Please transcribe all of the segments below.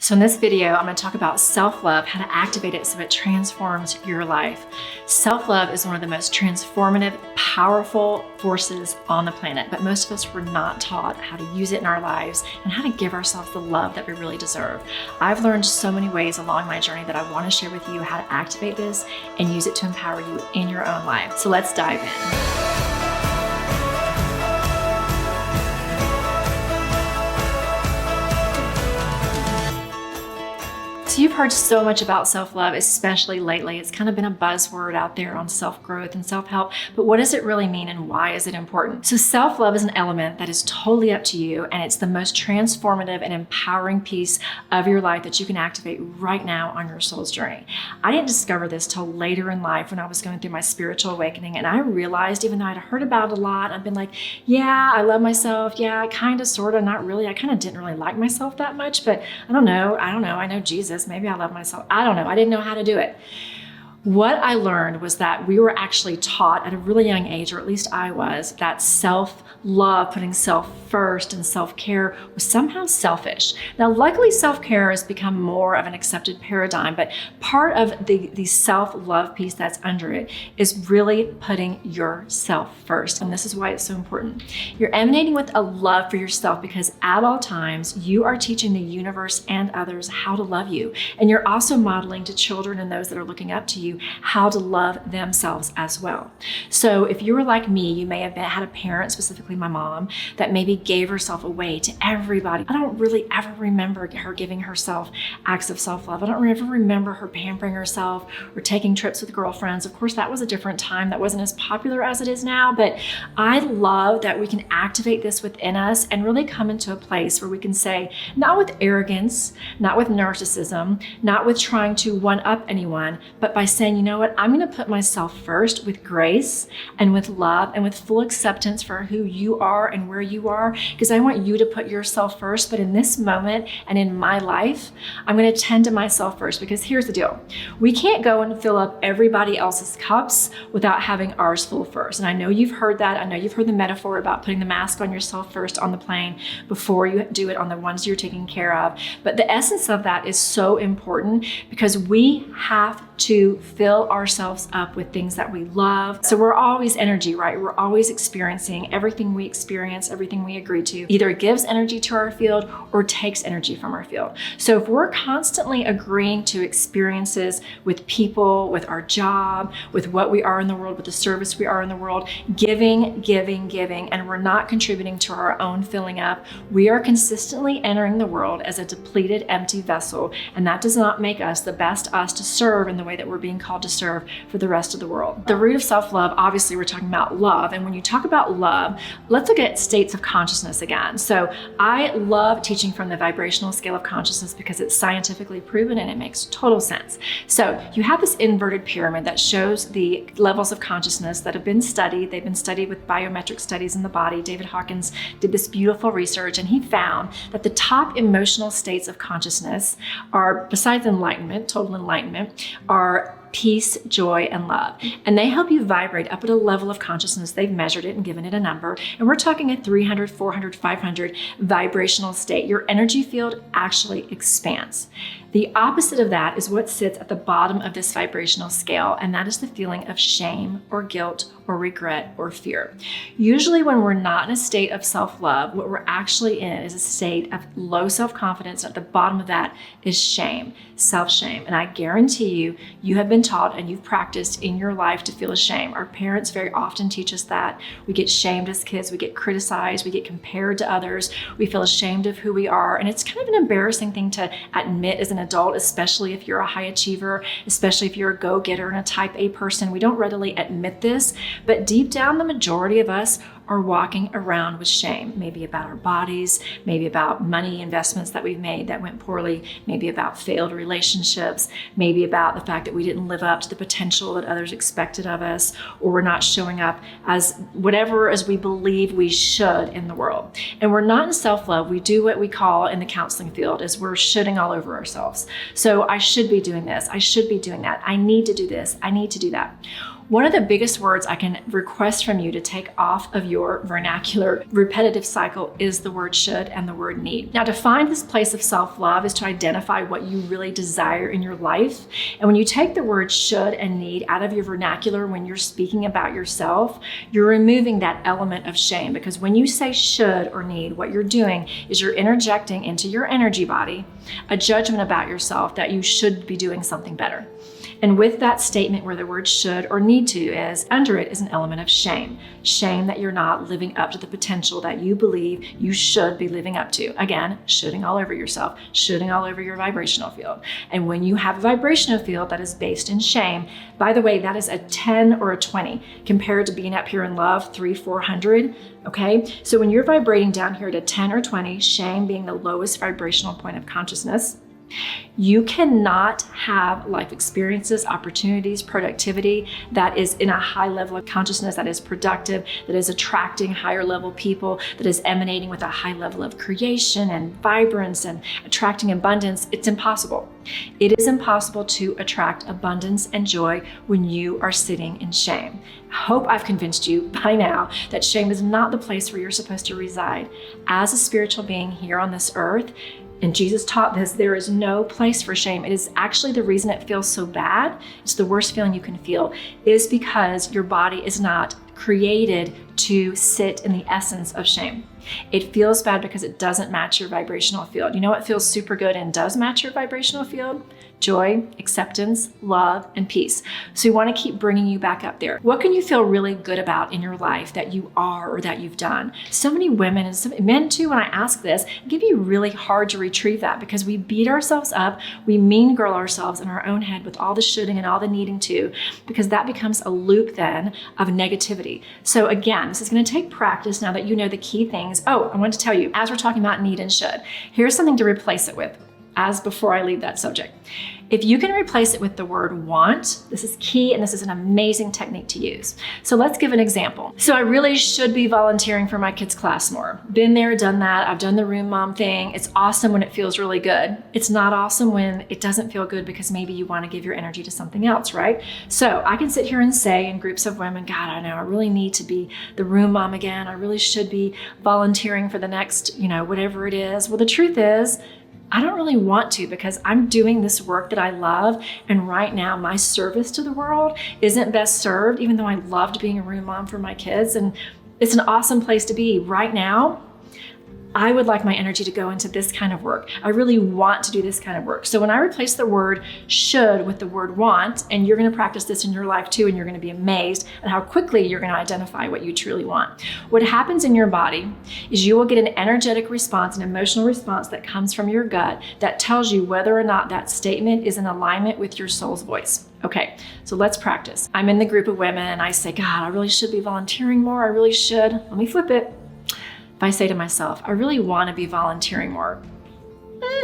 So in this video, I'm going to talk about self-love, how to activate it so it transforms your life. Self-love is one of the most transformative, powerful forces on the planet, but most of us were not taught how to use it in our lives and how to give ourselves the love that we really deserve. I've learned so many ways along my journey that I want to share with you how to activate this and use it to empower you in your own life. So let's dive in. So you've heard so much about self-love, especially lately. It's kind of been a buzzword out there on self-growth and self-help, but what does it really mean and why is it important? So self-love is an element that is totally up to you, and it's the most transformative and empowering piece of your life that you can activate right now on your soul's journey. I didn't discover this till later in life when I was going through my spiritual awakening, and I realized, even though I'd heard about it a lot, I've been like, yeah, I love myself. Yeah, kind of, sort of, not really. I kind of didn't really like myself that much, but I don't know. I know Jesus. Maybe I love myself. I don't know. I didn't know how to do it. What I learned was that we were actually taught at a really young age, or at least I was, that self-love, putting self first and self-care was somehow selfish. Now, luckily, self-care has become more of an accepted paradigm, but part of the self-love piece that's under it is really putting yourself first. And this is why it's so important. You're emanating with a love for yourself because at all times, you are teaching the universe and others how to love you. And you're also modeling to children and those that are looking up to you how to love themselves as well. So if you were like me, you may have had a parent, specifically my mom, that maybe gave herself away to everybody. I don't really ever remember her giving herself acts of self-love. I don't ever remember her pampering herself or taking trips with girlfriends. Of course, that was a different time. That wasn't as popular as it is now, but I love that we can activate this within us and really come into a place where we can say, not with arrogance, not with narcissism, not with trying to one-up anyone, but by saying, you know what, I'm going to put myself first with grace and with love and with full acceptance for who you are and where you are, because I want you to put yourself first. But in this moment and in my life, I'm going to tend to myself first, because here's the deal. We can't go and fill up everybody else's cups without having ours full first. And I know you've heard that. I know you've heard the metaphor about putting the mask on yourself first on the plane before you do it on the ones you're taking care of. But the essence of that is so important, because we have to fill ourselves up with things that we love. So we're always energy, right? We're always experiencing. Everything we experience, everything we agree to, either gives energy to our field or takes energy from our field. So if we're constantly agreeing to experiences with people, with our job, with what we are in the world, with the service we are in the world, giving, and we're not contributing to our own filling up, we are consistently entering the world as a depleted, empty vessel. And that does not make us the best us to serve in the way that we're being called to serve for the rest of the world. The root of self-love, obviously we're talking about love. And when you talk about love, let's look at states of consciousness again. So I love teaching from the vibrational scale of consciousness because it's scientifically proven and it makes total sense. So you have this inverted pyramid that shows the levels of consciousness that have been studied. They've been studied with biometric studies in the body. David Hawkins did this beautiful research, and he found that the top emotional states of consciousness are, besides enlightenment, total enlightenment, are peace, joy, and love. And they help you vibrate up at a level of consciousness. They've measured it and given it a number. And we're talking a 300, 400, 500 vibrational state. Your energy field actually expands. The opposite of that is what sits at the bottom of this vibrational scale, and that is the feeling of shame or guilt or regret or fear. Usually when we're not in a state of self-love, what we're actually in is a state of low self-confidence. At the bottom of that is shame, self-shame. And I guarantee you, you have been taught and you've practiced in your life to feel ashamed. Our parents very often teach us that. We get shamed as kids, we get criticized, we get compared to others, we feel ashamed of who we are. And it's kind of an embarrassing thing to admit as an adult, especially if you're a high achiever, especially if you're a go-getter and a type A person. We don't readily admit this, but deep down, the majority of us are walking around with shame, maybe about our bodies, maybe about money investments that we've made that went poorly, maybe about failed relationships, maybe about the fact that we didn't live up to the potential that others expected of us, or we're not showing up as whatever as we believe we should in the world. And we're not in self-love. We do what we call in the counseling field is we're shoulding all over ourselves. So I should be doing this. I should be doing that. I need to do this. I need to do that. One of the biggest words I can request from you to take off of your vernacular repetitive cycle is the word should and the word need. Now, to find this place of self-love is to identify what you really desire in your life. And when you take the word should and need out of your vernacular when you're speaking about yourself, you're removing that element of shame, because when you say should or need, what you're doing is you're interjecting into your energy body a judgment about yourself that you should be doing something better. And with that statement where the word should or need to is, under it is an element of shame. Shame that you're not living up to the potential that you believe you should be living up to. Again, shoulding all over yourself, shoulding all over your vibrational field. And when you have a vibrational field that is based in shame, by the way, that is a 10 or a 20 compared to being up here in love, 300, 400. Okay, so when you're vibrating down here at a 10 or 20, shame being the lowest vibrational point of consciousness, you cannot have life experiences, opportunities, productivity that is in a high level of consciousness, that is productive, that is attracting higher level people, that is emanating with a high level of creation and vibrance and attracting abundance. It's impossible. It is impossible to attract abundance and joy when you are sitting in shame. I hope I've convinced you by now that shame is not the place where you're supposed to reside. As a spiritual being here on this earth, and Jesus taught this, there is no place for shame. It is actually the reason it feels so bad. It's the worst feeling you can feel, is because your body is not created to sit in the essence of shame. It feels bad because it doesn't match your vibrational field. You know what feels super good and does match your vibrational field? Joy, acceptance, love, and peace. So we want to keep bringing you back up there. What can you feel really good about in your life that you are or that you've done? So many women and some men too, when I ask this, it can be really hard to retrieve that because we beat ourselves up, we mean girl ourselves in our own head with all the shoulding and all the needing to, because that becomes a loop then of negativity. So again, this is going to take practice now that you know the key things. Oh, I want to tell you, as we're talking about need and should, here's something to replace it with. As before I leave that subject. If you can replace it with the word want, this is key and this is an amazing technique to use. So let's give an example. So I really should be volunteering for my kids' class more. Been there, done that. I've done the room mom thing. It's awesome when it feels really good. It's not awesome when it doesn't feel good because maybe you want to give your energy to something else, right? So I can sit here and say in groups of women, God, I know I really need to be the room mom again. I really should be volunteering for the next, whatever it is. Well, the truth is, I don't really want to because I'm doing this work that I love. And right now, my service to the world isn't best served, even though I loved being a room mom for my kids. And it's an awesome place to be. Right now, I would like my energy to go into this kind of work. I really want to do this kind of work. So when I replace the word should with the word want, and you're going to practice this in your life too, and you're going to be amazed at how quickly you're going to identify what you truly want. What happens in your body is you will get an energetic response, an emotional response that comes from your gut that tells you whether or not that statement is in alignment with your soul's voice. Okay, so let's practice. I'm in the group of women and I say, God, I really should be volunteering more. I really should. Let me flip it. If I say to myself, I really want to be volunteering more,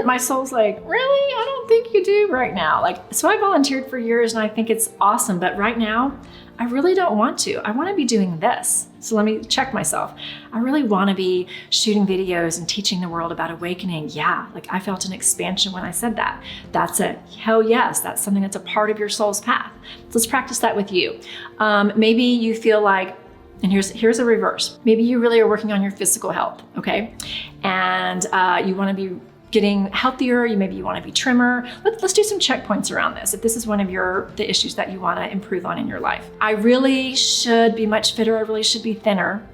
my soul's like, really? I don't think you do right now. So I volunteered for years and I think it's awesome, but right now, I really don't want to. I want to be doing this. So let me check myself. I really want to be shooting videos and teaching the world about awakening. Yeah, I felt an expansion when I said that. That's a hell yes. That's something that's a part of your soul's path. So let's practice that with you. Maybe you feel like, and here's a reverse. Maybe you really are working on your physical health, okay? And you want to be getting healthier. Maybe you want to be trimmer. Let's do some checkpoints around this. If this is one of the issues that you want to improve on in your life. I really should be much fitter. I really should be thinner.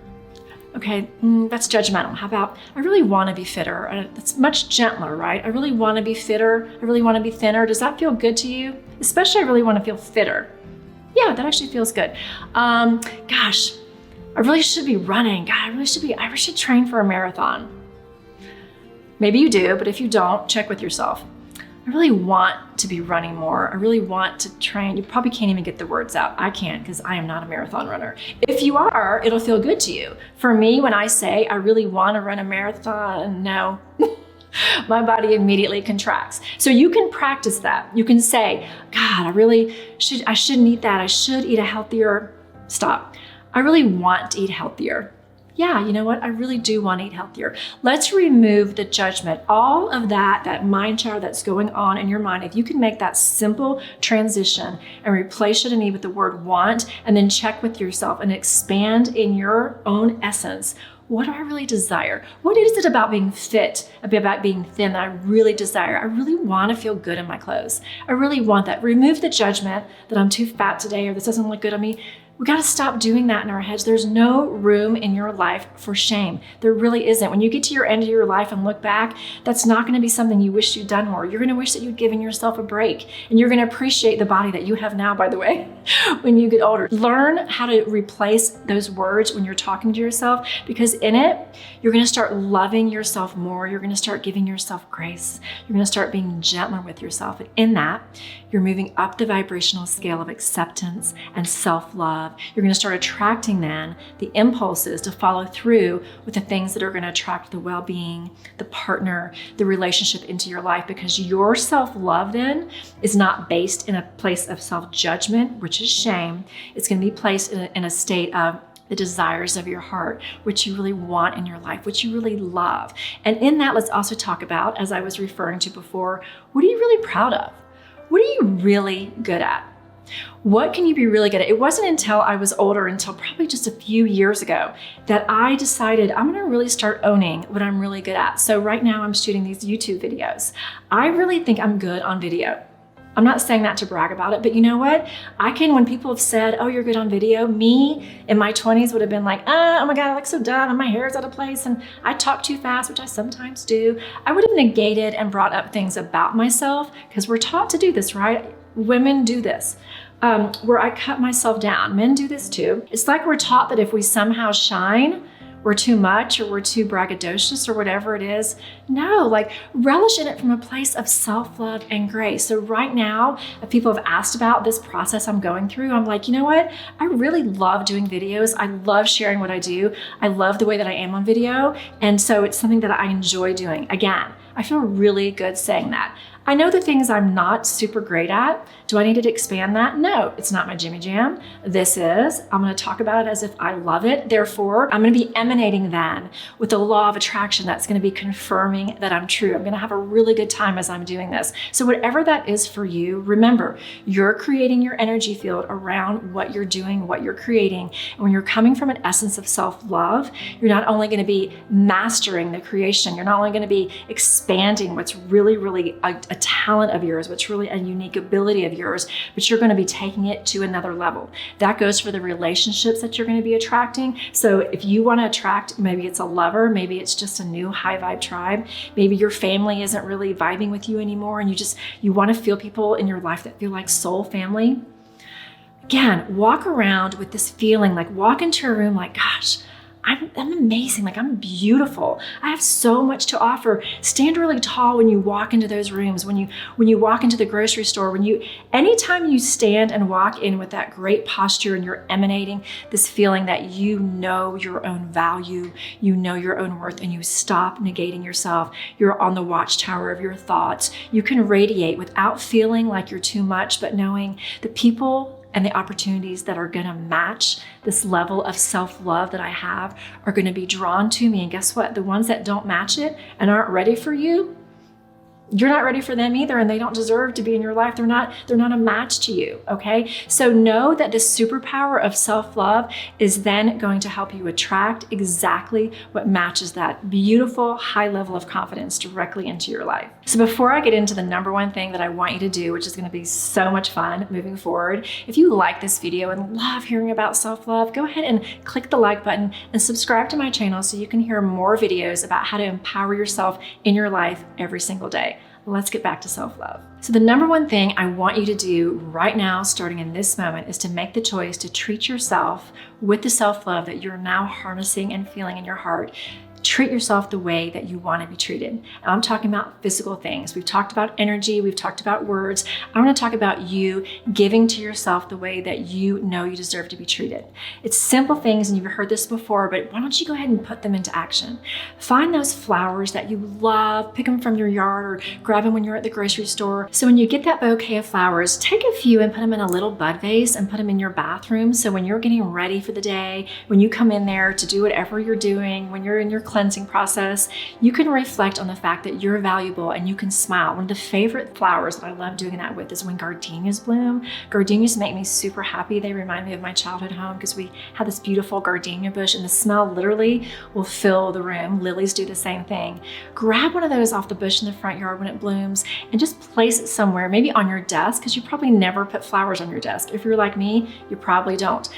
Okay, that's judgmental. How about, I really want to be fitter. It's much gentler, right? I really want to be fitter. I really want to be thinner. Does that feel good to you? Especially I really want to feel fitter. Yeah, that actually feels good. Gosh, I really should be running. God, I should train for a marathon. Maybe you do, but if you don't, check with yourself. I really want to be running more. I really want to train. You probably can't even get the words out. I can't because I am not a marathon runner. If you are, it'll feel good to you. For me, when I say I really want to run a marathon, no. My body immediately contracts. So you can practice that. You can say, God, I shouldn't eat that. I should eat a healthier, stop. I really want to eat healthier. yeah, you know what? I really do want to eat healthier. Let's remove the judgment. All of that mind chatter that's going on in your mind, if you can make that simple transition and replace should and need with the word want, and then check with yourself and expand in your own essence. What do I really desire? What is it about being fit, about being thin that I really desire? I really want to feel good in my clothes. I really want that. Remove the judgment that I'm too fat today or this doesn't look good on me. We got to stop doing that in our heads. There's no room in your life for shame. There really isn't. When you get to your end of your life and look back, that's not going to be something you wish you'd done more. You're going to wish that you'd given yourself a break. And you're going to appreciate the body that you have now, by the way, when you get older. Learn how to replace those words when you're talking to yourself, because in it, you're going to start loving yourself more. You're going to start giving yourself grace. You're going to start being gentler with yourself. And in that, you're moving up the vibrational scale of acceptance and self-love. You're going to start attracting then the impulses to follow through with the things that are going to attract the well-being, the partner, the relationship into your life, because your self-love then is not based in a place of self-judgment, which is shame. It's going to be placed in a state of the desires of your heart, what you really want in your life, what you really love. And in that, let's also talk about, as I was referring to before, what are you really proud of? What are you really good at? What can you be really good at? It wasn't until I was older, until probably just a few years ago, that I decided I'm going to really start owning what I'm really good at. So right now I'm shooting these YouTube videos. I really think I'm good on video. I'm not saying that to brag about it, but you know what? When people have said, oh, you're good on video, me in my 20s would have been like, oh my God, I look so dumb and my hair is out of place and I talk too fast, which I sometimes do. I would have negated and brought up things about myself, because we're taught to do this, right? Women do this, where I cut myself down. Men do this too. It's like we're taught that if we somehow shine, we're too much or we're too braggadocious or whatever it is. No, like relish in it from a place of self-love and grace. So right now, if people have asked about this process I'm going through, I'm like, you know what? I really love doing videos. I love sharing what I do. I love the way that I am on video. And so it's something that I enjoy doing. Again, I feel really good saying that. I know the things I'm not super great at. Do I need to expand that? No, it's not my Jimmy Jam. This is. I'm going to talk about it as if I love it. Therefore, I'm going to be emanating then with the law of attraction that's going to be confirming that I'm true. I'm going to have a really good time as I'm doing this. So whatever that is for you, remember, you're creating your energy field around what you're doing, what you're creating. And when you're coming from an essence of self-love, you're not only going to be mastering the creation, you're not only going to be expanding what's really, really a talent of yours, what's really a unique ability of yours, but you're going to be taking it to another level. That goes for the relationships that you're going to be attracting. So if you want to attract, maybe it's a lover, maybe it's just a new high vibe tribe, maybe your family isn't really vibing with you anymore, and you want to feel people in your life that feel like soul family. Again, walk around with this feeling, like walk into a room like, gosh, I'm amazing, like I'm beautiful. I have so much to offer. Stand really tall when you walk into those rooms, when you walk into the grocery store, anytime you stand and walk in with that great posture and you're emanating this feeling that you know your own value, you know your own worth, and you stop negating yourself. You're on the watchtower of your thoughts. You can radiate without feeling like you're too much, but knowing the people and the opportunities that are going to match this level of self-love that I have are going to be drawn to me. And guess what? The ones that don't match it and aren't ready for you, you're not ready for them either, and they don't deserve to be in your life. They're not a match to you, okay? So know that this superpower of self-love is then going to help you attract exactly what matches that beautiful high level of confidence directly into your life. So before I get into the number one thing that I want you to do, which is going to be so much fun moving forward, if you like this video and love hearing about self-love, go ahead and click the like button and subscribe to my channel so you can hear more videos about how to empower yourself in your life every single day. Let's get back to self-love. So the number one thing I want you to do right now, starting in this moment, is to make the choice to treat yourself with the self-love that you're now harnessing and feeling in your heart. treat yourself the way that you want to be treated. And I'm talking about physical things. We've talked about energy, we've talked about words. I want to talk about you giving to yourself the way that you know you deserve to be treated. It's simple things, and you've heard this before, but why don't you go ahead and put them into action? Find those flowers that you love, pick them from your yard or grab them when you're at the grocery store. So when you get that bouquet of flowers, take a few and put them in a little bud vase and put them in your bathroom. So when you're getting ready for the day, when you come in there to do whatever you're doing, when you're in your cleansing process, you can reflect on the fact that you're valuable and you can smile. One of the favorite flowers that I love doing that with is when gardenias bloom. Gardenias make me super happy. They remind me of my childhood home because we had this beautiful gardenia bush, and the smell literally will fill the room. Lilies do the same thing. Grab one of those off the bush in the front yard when it blooms and just place it somewhere, maybe on your desk, because you probably never put flowers on your desk. If you're like me, you probably don't.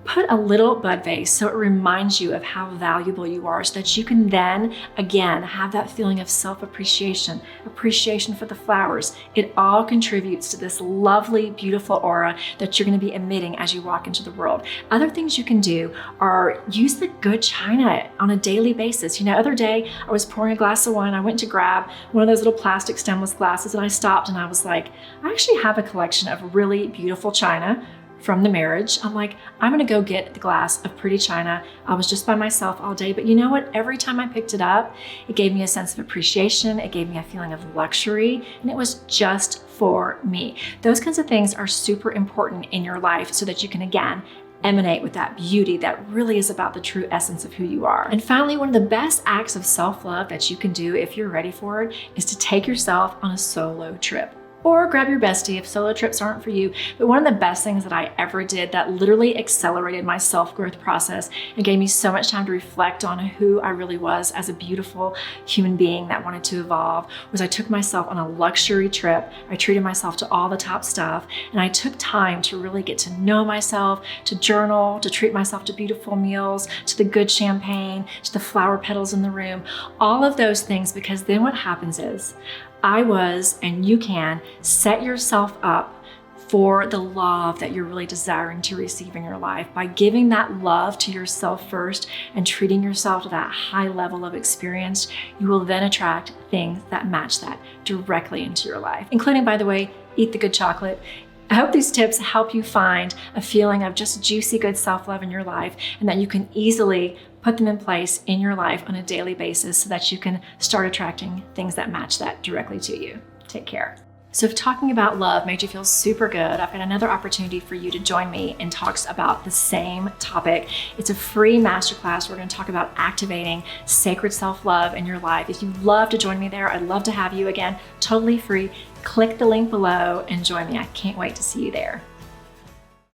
Put a little bud vase so it reminds you of how valuable you are, so that you can then, again, have that feeling of self-appreciation, appreciation for the flowers. It all contributes to this lovely, beautiful aura that you're going to be emitting as you walk into the world. Other things you can do are use the good china on a daily basis. You know, other day I was pouring a glass of wine. I went to grab one of those little plastic stemless glasses, and I stopped and I was like, I actually have a collection of really beautiful china from the marriage. I'm like, I'm gonna go get the glass of pretty china. I was just by myself all day, but you know what? Every time I picked it up, it gave me a sense of appreciation. It gave me a feeling of luxury, and it was just for me. Those kinds of things are super important in your life so that you can, again, emanate with that beauty that really is about the true essence of who you are. And finally, one of the best acts of self-love that you can do if you're ready for it is to take yourself on a solo trip. Or grab your bestie if solo trips aren't for you. But one of the best things that I ever did that literally accelerated my self-growth process and gave me so much time to reflect on who I really was as a beautiful human being that wanted to evolve was I took myself on a luxury trip. I treated myself to all the top stuff, and I took time to really get to know myself, to journal, to treat myself to beautiful meals, to the good champagne, to the flower petals in the room, all of those things, because then what happens is I was, and you can, set yourself up for the love that you're really desiring to receive in your life. By giving that love to yourself first and treating yourself to that high level of experience, you will then attract things that match that directly into your life, including, by the way, eat the good chocolate. I hope these tips help you find a feeling of just juicy, good self-love in your life, and that you can easily put them in place in your life on a daily basis so that you can start attracting things that match that directly to you. Take care. So if talking about love made you feel super good, I've got another opportunity for you to join me in talks about the same topic. It's a free masterclass. We're going to talk about activating sacred self-love in your life. If you'd love to join me there, I'd love to have you. Again, totally free. Click the link below and join me. I can't wait to see you there.